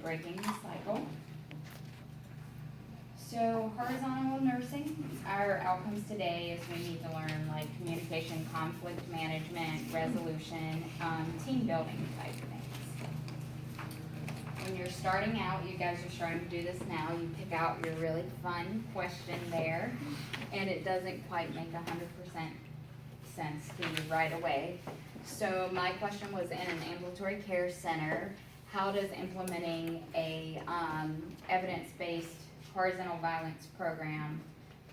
breaking the cycle. So horizontal nursing, our outcomes today is we need to learn like communication, conflict management, resolution, team building type things. When you're starting out, you guys are starting to do this now, you pick out your really fun question there, and it doesn't quite make 100% sense to you right away. So my question was, in an ambulatory care center, how does implementing a evidence-based horizontal violence program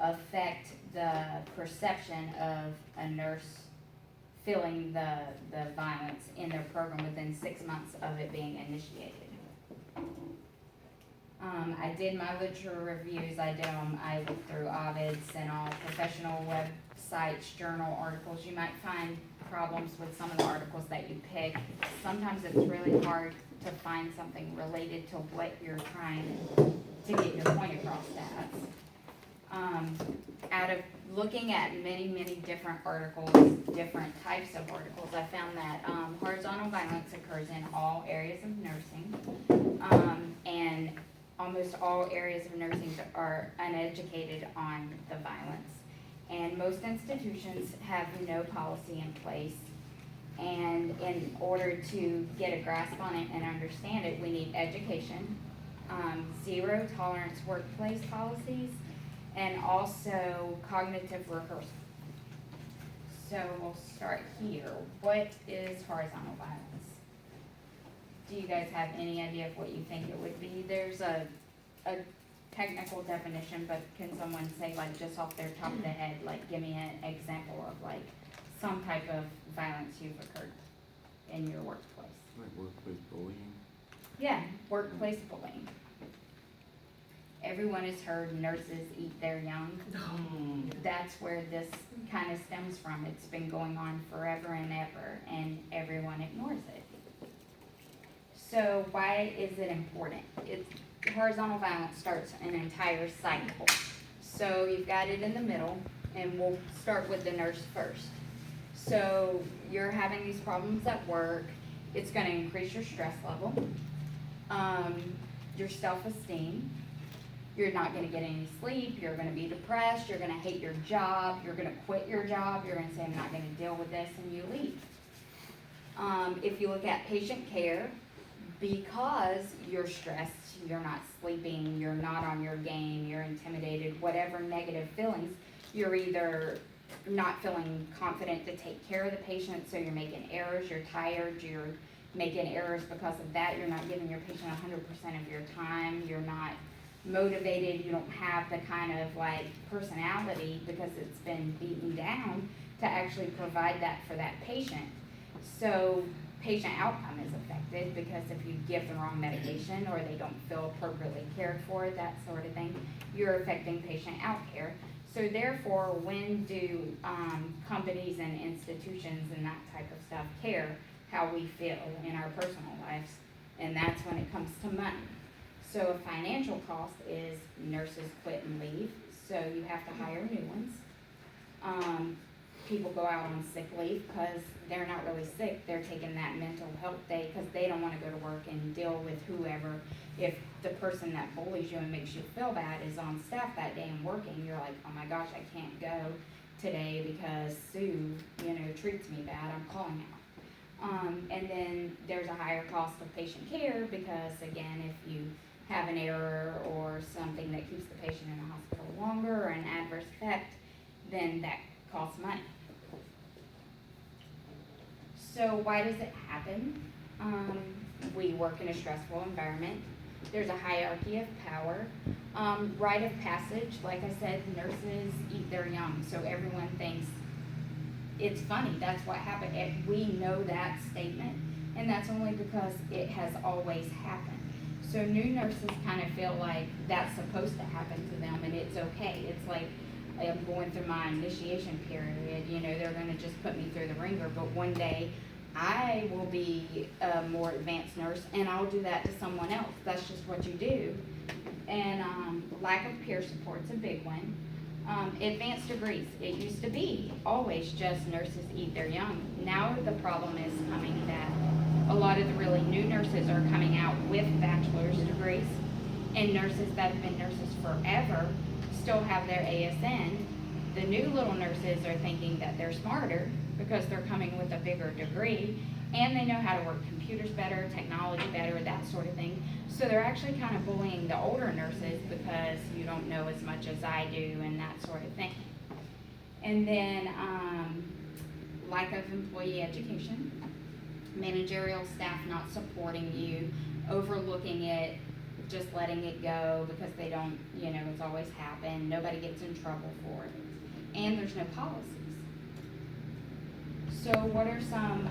affect the perception of a nurse feeling the violence in their program within 6 months of it being initiated? I did my literature reviews, I looked through Ovid's and all professional websites, journal articles. You might find problems with some of the articles that you pick. Sometimes it's really hard to find something related to what you're trying to get your point across as. Out of looking at many different articles, different types of articles, I found that horizontal violence occurs in all areas of nursing, and almost all areas of nursing are uneducated on the violence. And most institutions have no policy in place. And in order to get a grasp on it and understand it, we need education, zero tolerance workplace policies, and also cognitive rehearsal. So we'll start here. What is horizontal violence? Do you guys have any idea of what you think it would be? There's a technical definition, but can someone say, like, just off their top of the head, like, give me an example of, like, some type of violence you've occurred in your workplace? Like workplace bullying? Yeah, workplace bullying. Everyone has heard nurses eat their young. That's where this kind of stems from. It's been going on forever and ever, and everyone ignores it. So why is it important? Horizontal violence starts an entire cycle. So you've got it in the middle, and we'll start with the nurse first. So you're having these problems at work. It's going to increase your stress level, your self-esteem. You're not going to get any sleep. You're going to be depressed. You're going to hate your job. You're going to quit your job. You're going to say, I'm not going to deal with this, and you leave. If you look at patient care, because you're stressed, you're not sleeping, you're not on your game, you're intimidated, whatever negative feelings, you're either not feeling confident to take care of the patient, so you're making errors, you're tired, you're making errors because of that, you're not giving your patient 100% of your time, you're not motivated, you don't have the kind of like personality because it's been beaten down to actually provide that for that patient. So patient outcome is affected because if you give the wrong medication or they don't feel appropriately cared for, that sort of thing, you're affecting patient outcare. So therefore, when do companies and institutions and that type of stuff care how we feel in our personal lives? And that's when it comes to money. So a financial cost is nurses quit and leave, so you have to hire new ones. People go out on sick leave because they're not really sick, they're taking that mental health day because they don't want to go to work and deal with whoever. If the person that bullies you and makes you feel bad is on staff that day and working, you're like, oh my gosh, I can't go today because Sue, treats me bad, I'm calling out. And then there's a higher cost of patient care because, again, if you have an error or something that keeps the patient in the hospital longer or an adverse effect, then that costs money. So why does it happen? We work in a stressful environment. There's a hierarchy of power. Rite of passage, like I said, nurses eat their young, so everyone thinks it's funny, that's what happened. We know that statement, and that's only because it has always happened. So new nurses kind of feel like that's supposed to happen to them, and it's okay. It's like I'm going through my initiation period, they're going to just put me through the ringer, but one day I will be a more advanced nurse and I'll do that to someone else. That's just what you do. And lack of peer support's a big one. Advanced degrees. It used to be always just nurses eat their young. Now the problem is coming that a lot of the really new nurses are coming out with bachelor's And nurses that have been nurses forever still have their ASN. The new little nurses are thinking that they're smarter because they're coming with a bigger degree, and they know how to work computers better, technology better, that sort of thing. So they're actually kind of bullying the older nurses because you don't know as much as I do and that sort of thing. And then, lack of employee education, managerial staff not supporting you, overlooking it, just letting it go because they don't, it's always happened, nobody gets in trouble for it, and there's no policies. So what are some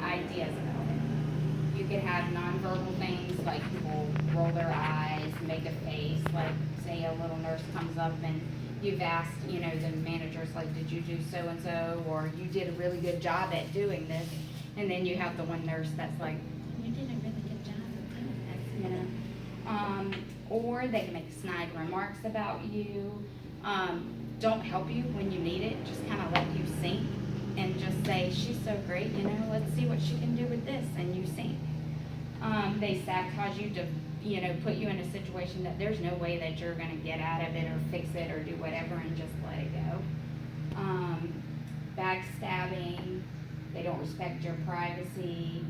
ideas about it? You could have nonverbal things like people roll their eyes, make a face, like say a little nurse comes up and you've asked, the manager's like, did you do so-and-so, or you did a really good job at doing this, and then you have the one nurse that's like, you did a really good job at doing this, or they can make snide remarks about you, don't help you when you need it, just kind of let you sink, and just say, she's so great, let's see what she can do with this, and you sink. They sabotage you to, put you in a situation that there's no way that you're gonna get out of it or fix it or do whatever and just let it go. Backstabbing, they don't respect your privacy.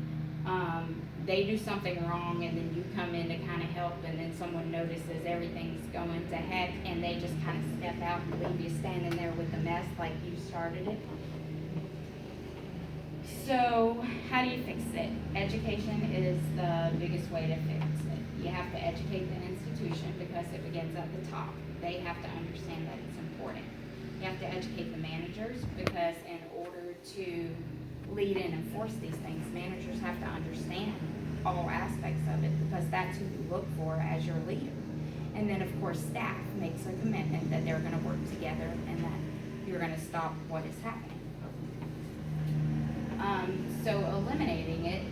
They do something wrong and then you come in to kind of help, and then someone notices everything's going to heck and they just kind of step out and leave you standing there with the mess like you started it. So how do you fix it? Education is the biggest way to fix it. You have to educate the institution because it begins at the top. They have to understand that it's important. You have to educate the managers because in order to lead and enforce these things, managers have to understand all aspects of it because that's who you look for as your leader. And then of course staff makes a commitment that they're gonna work together and that you're gonna stop what is happening. So eliminating it,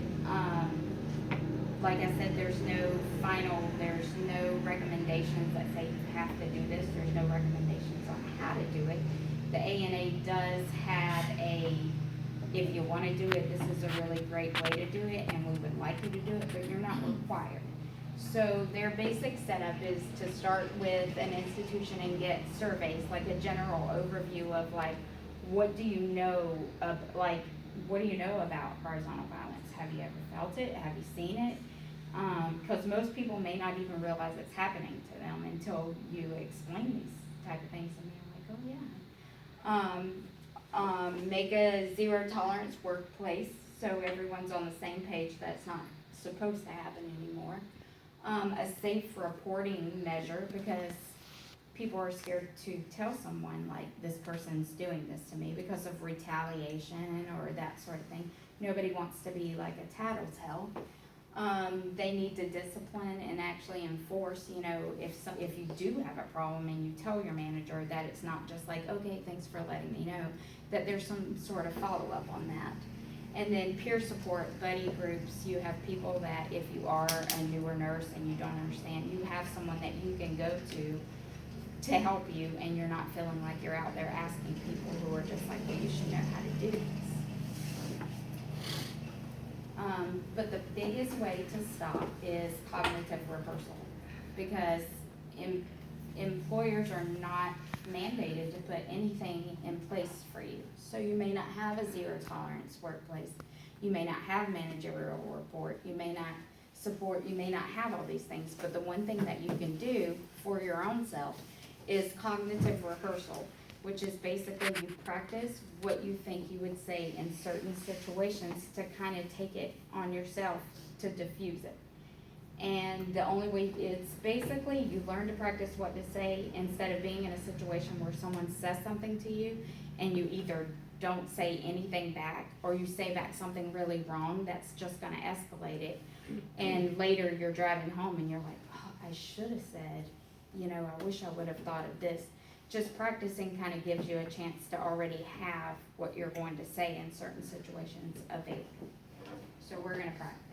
like I said, there's no recommendations that say you have to do this, there's no recommendations on how to do it. The ANA does have if you wanna do it, this is a really great way to do it, and we would like you to do it, but you're not required. So their basic setup is to start with an institution and get surveys, like a general overview of what do you know about horizontal violence? Have you ever felt it? Have you seen it? Because most people may not even realize it's happening to them until you explain these type of things, and they're like, oh yeah. Make a zero tolerance workplace so everyone's on the same page that's not supposed to happen anymore. A safe reporting measure because people are scared to tell someone like this person's doing this to me because of retaliation or that sort of thing. Nobody wants to be like a tattletale. They need to discipline and actually enforce, if you do have a problem and you tell your manager that it's not just like, okay, thanks for letting me know, that there's some sort of follow-up on that. And then peer support, buddy groups, you have people that if you are a newer nurse and you don't understand, you have someone that you can go to help you, and you're not feeling like you're out there asking people who are just like, well, you should know how to do this. But the biggest way to stop is cognitive reversal, because employers are not mandated to put anything in place for you. So you may not have a zero tolerance workplace. You may not have managerial report. You may not have all these things. But the one thing that you can do for your own self is cognitive rehearsal, which is basically you practice what you think you would say in certain situations to kind of take it on yourself to diffuse it. And the only way, it's basically you learn to practice what to say instead of being in a situation where someone says something to you and you either don't say anything back or you say back something really wrong that's just gonna escalate it. And later you're driving home and you're like, oh, I should have said, I wish I would have thought of this. Just practicing kind of gives you a chance to already have what you're going to say in certain situations available. So we're gonna practice.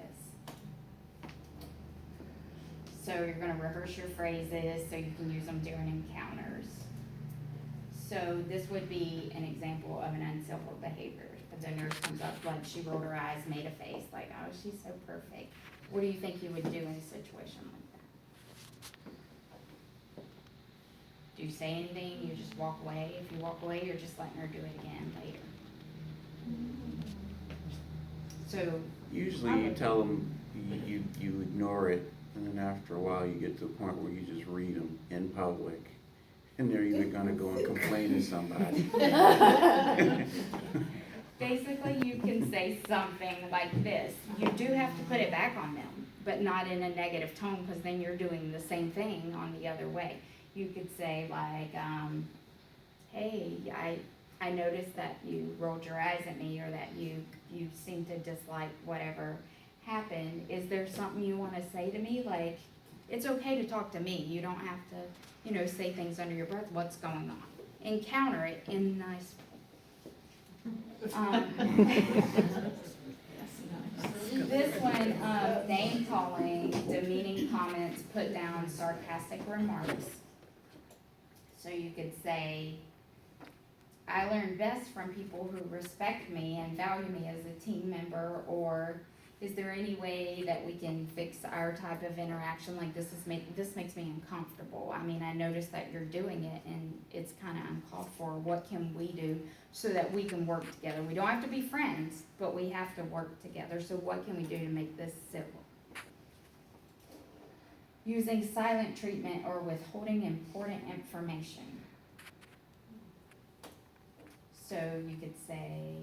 So you're gonna rehearse your phrases so you can use them during encounters. So this would be an example of an uncivil behavior. If the nurse comes up, like she rolled her eyes, made a face, like, oh, she's so perfect. What do you think you would do in a situation like that? you say anything, you just walk away. If you walk away, you're just letting her do it again later. So, Usually you tell them, you ignore it, and then after a while you get to a point where you just read them in public. And they're either gonna go and complain to somebody. basically, you can say something like this. You do have to put it back on them, but not in a negative tone, because then you're doing the same thing on the other way. You could say like, hey, I noticed that you rolled your eyes at me, or that you seem to dislike whatever happened. Is there something you want to say to me? Like, it's okay to talk to me. You don't have to, say things under your breath. What's going on? And counter it in nice. This one, name calling, demeaning comments, put down sarcastic remarks. So you could say, I learn best from people who respect me and value me as a team member, or is there any way that we can fix our type of interaction? Like, this makes me uncomfortable. I mean, I notice that you're doing it and it's kind of uncalled for. What can we do so that we can work together? We don't have to be friends, but we have to work together. So what can we do to make this civil? Using silent treatment or withholding important information. So you could say,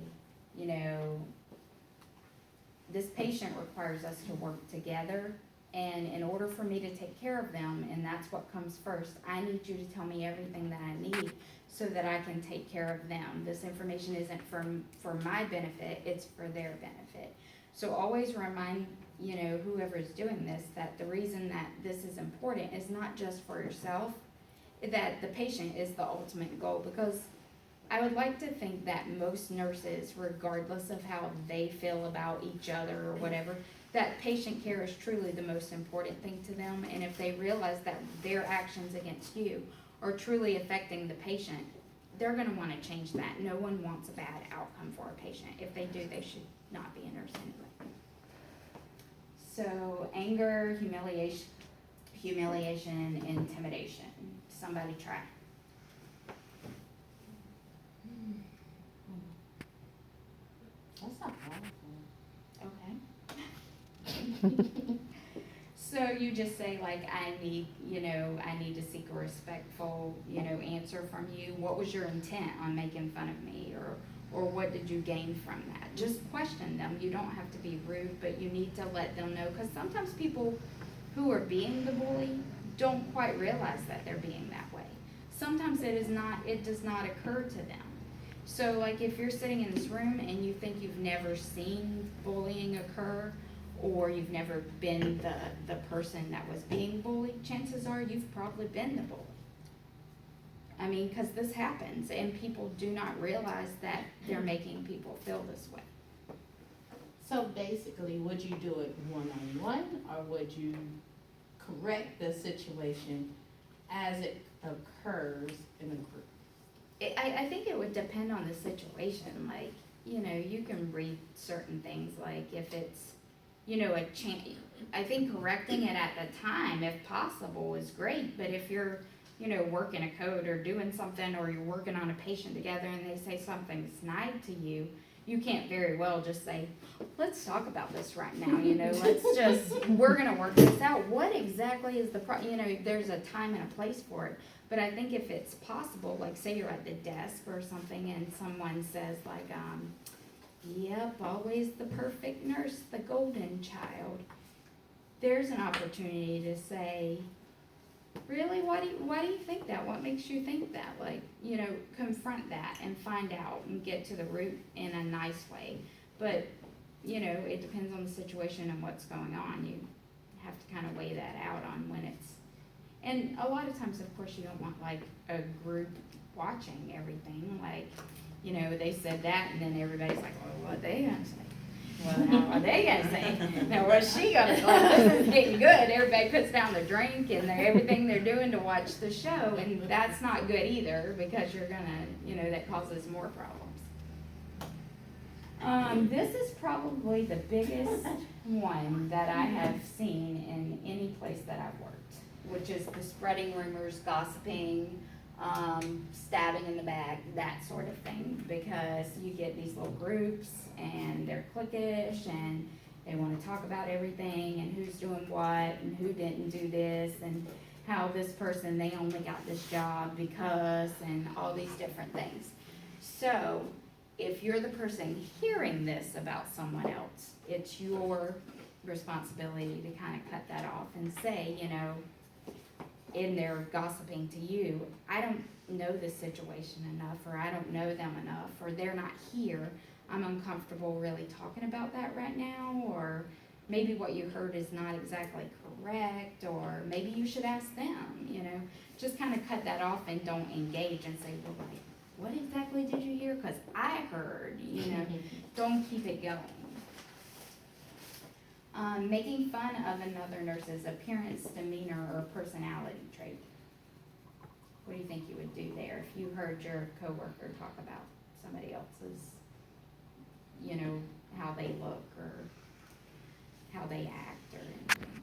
this patient requires us to work together, and in order for me to take care of them, and that's what comes first, I need you to tell me everything that I need so that I can take care of them. This information isn't for my benefit, it's for their benefit. So always remind, whoever is doing this, that the reason that this is important is not just for yourself, that the patient is the ultimate goal, because I would like to think that most nurses, regardless of how they feel about each other or whatever, that patient care is truly the most important thing to them. And if they realize that their actions against you are truly affecting the patient, they're going to want to change that. No one wants a bad outcome for a patient. If they do, they should not be a nurse anyway. So anger, humiliation, intimidation. Somebody try. That's not Okay. So you just say like, I need to seek a respectful, answer from you. What was your intent on making fun of me, or what did you gain from that? Just question them. You don't have to be rude, but you need to let them know, because sometimes people who are being the bully don't quite realize that they're being that way. Sometimes it does not occur to them. So like if you're sitting in this room and you think you've never seen bullying occur, or you've never been the person that was being bullied, chances are you've probably been the bully. I mean, because this happens and people do not realize that they're making people feel this way. So basically, would you do it one-on-one, or would you correct the situation as it occurs in a group? I think it would depend on the situation. Like, you can read certain things, like if it's, I think correcting it at the time, if possible, is great. But if you're, working a code or doing something, or you're working on a patient together and they say something snide to you, you can't very well just say, let's talk about this right now, we're gonna work this out. What exactly is there's a time and a place for it. But I think if it's possible, like say you're at the desk or something and someone says like, yep, always the perfect nurse, the golden child. There's an opportunity to say, really, why do you think that? What makes you think that? Like, confront that and find out and get to the root in a nice way. But, it depends on the situation and what's going on. You have to kind of weigh that out on when it's, and a lot of times, of course, you don't want like a group watching everything. Like, they said that, and then everybody's like, well, what are they gonna say? Well, how are they gonna say? Now, what's she gonna say? Like, this is getting good. Everybody puts down their drink and everything they're doing to watch the show, and that's not good either, because you're gonna, that causes more problems. This is probably the biggest one that I have seen in any place that I've worked, which is the spreading rumors, gossiping, stabbing in the back, that sort of thing, because you get these little groups and they're cliquish and they wanna talk about everything and who's doing what and who didn't do this and how this person, they only got this job because, and all these different things. So, if you're the person hearing this about someone else, it's your responsibility to kind of cut that off and say, you know, in their gossiping to you, I don't know this situation enough, or I don't know them enough, or they're not here. I'm uncomfortable really talking about that right now, or maybe what you heard is not exactly correct, or maybe you should ask them, you know. Just kind of cut that off and don't engage and say, well, like, what exactly did you hear? Because I heard, you know. Don't keep it going. Making fun of another nurse's appearance, demeanor, or personality trait. What do you think you would do there if you heard your coworker talk about somebody else's, you know, how they look or how they act or anything?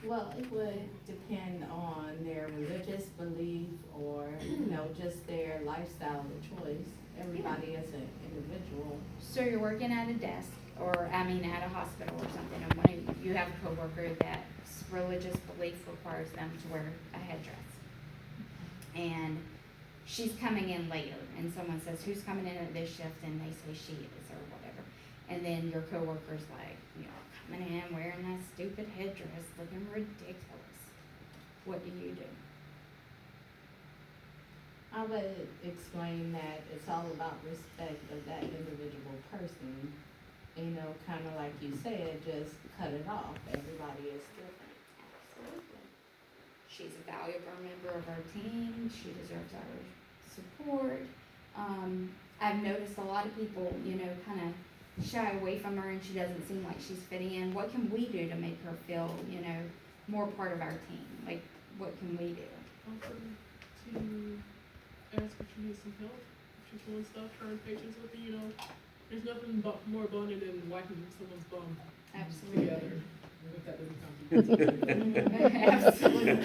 Well, it would depend on their religious belief or, you know, just their lifestyle or choice. Everybody is an individual. So you're working at a desk, or, I mean, at a hospital or something, and one of you have a coworker that's religious belief requires them to wear a headdress. And she's coming in later, and someone says, who's coming in at this shift, and they say she is, or whatever. And then your coworker's like, you're coming in wearing that stupid headdress, looking ridiculous. What do you do? I would explain that it's all about respect of that individual person. You know, kind of like you said, just cut it off. Everybody is different. Absolutely. She's a valuable member of our team. She deserves our support. I've noticed a lot of people, you know, kind of shy away from her and she doesn't seem like she's fitting in. What can we do to make her feel, you know, more part of our team? Like, what can we do? Offer to ask if she needs some help, if she's doing stuff, turn pages with you, you know. There's nothing more bonding than wiping someone's bum together. If that doesn't Absolutely.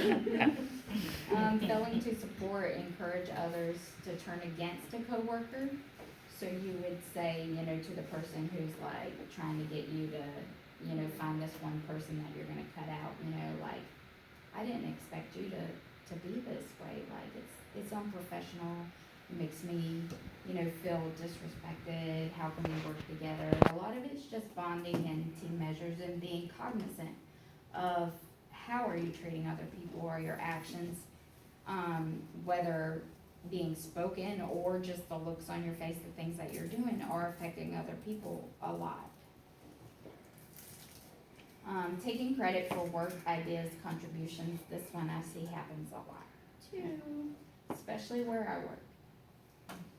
Failing to support, encourage others to turn against a coworker. So you would say, you know, to the person who's like trying to get you to, you know, find this one person that you're gonna cut out, you know, like, I didn't expect you to be this way, like, it's unprofessional. It makes me, you know, feel disrespected. How can we work together? A lot of it's just bonding and team measures and being cognizant of how are you treating other people or your actions, whether being spoken or just the looks on your face, the things that you're doing are affecting other people a lot. Taking credit for work, ideas, contributions. This one I see happens a lot too, especially where I work.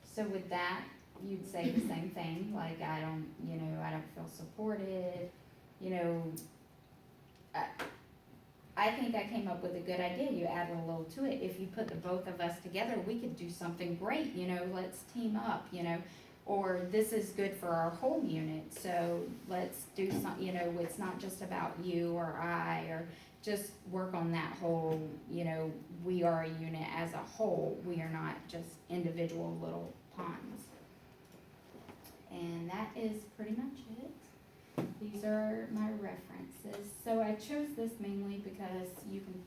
So with that, you'd say the same thing, like I don't feel supported, you know. I think I came up with a good idea. You added a little to it. If you put the both of us together, we could do something great, you know, let's team up, you know. Or this is good for our whole unit, so let's do some, you know, it's not just about you or I, or just work on that whole, you know, we are a unit as a whole. We are not just individual little pawns. And that is pretty much it. These are my references. So I chose this mainly because you can